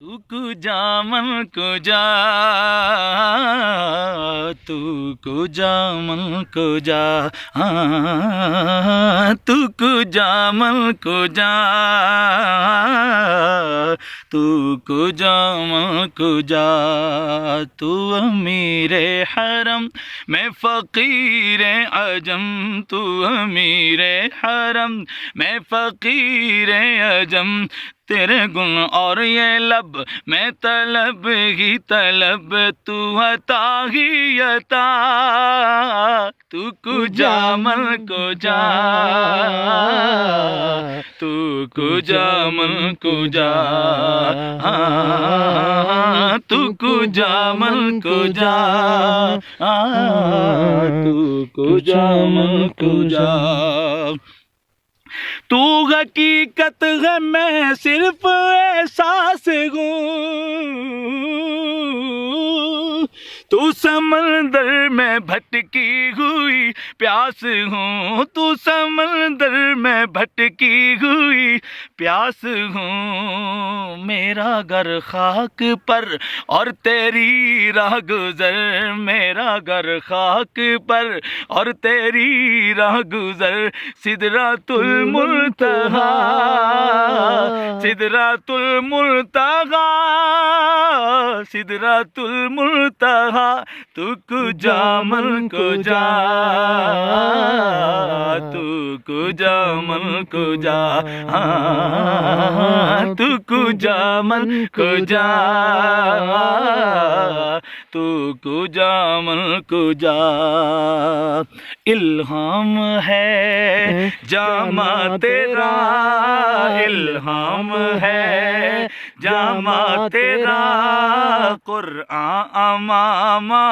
तू कुजा मन कुजा, तू कुजा मन कुजा, तू कुजा मन कुजा, तू कुजा मन कुजा। तू अमीरे हरम मैं फ़कीरे अजम, तू अमीरे हरम मैं फ़कीरे अजम। तेरे गुण और ये लब मैं तलब ही तलब, तू अता ही अता। तू कुजा मन कुजा, तू कुजा मन कुजा, तू कुजा मन कुजा, तू कुजा मन कुजा। तू हकीकत है मैं सिर्फ एहसास हूँ, तू समंदर में भटकी हुई प्यास हूँ, तू समंदर में भटकी हुई प्यास हूँ। मेरा घर खाक पर और तेरी राह गुजर, मेरा घर खाक पर और तेरी राह गुजर। सिदरातुल मुंतहा, सिदरातुल मुंतहा, सिदरातुल मुंतहा। तू कुजा मन कुजा, तू कुजा मन कुजा, तू कुजा मन कुजा, तू कुजा मन कुजा। इल्हाम है जामा तेरा, इल्हाम है जामा तेरा। कुरआन अमामा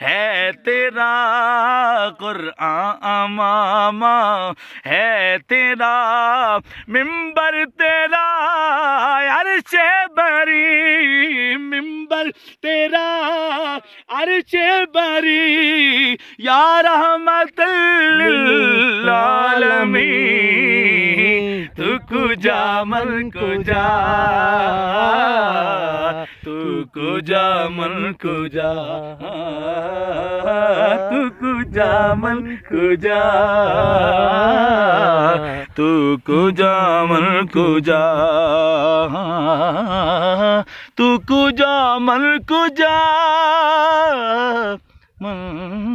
है तेरा, कुरआन अमामा है तेरा। मिंबर तेरा अर्शे बरी, मिंबर तेरा अर्शे बरी। या रहमतुल लिल आलमीन, तू कुजा मन कुजा, तू कुजा मन कुजा, तू कुजा मन कुजा, तू कुजा मन कुजा, तू कुजा मन कुजा मन।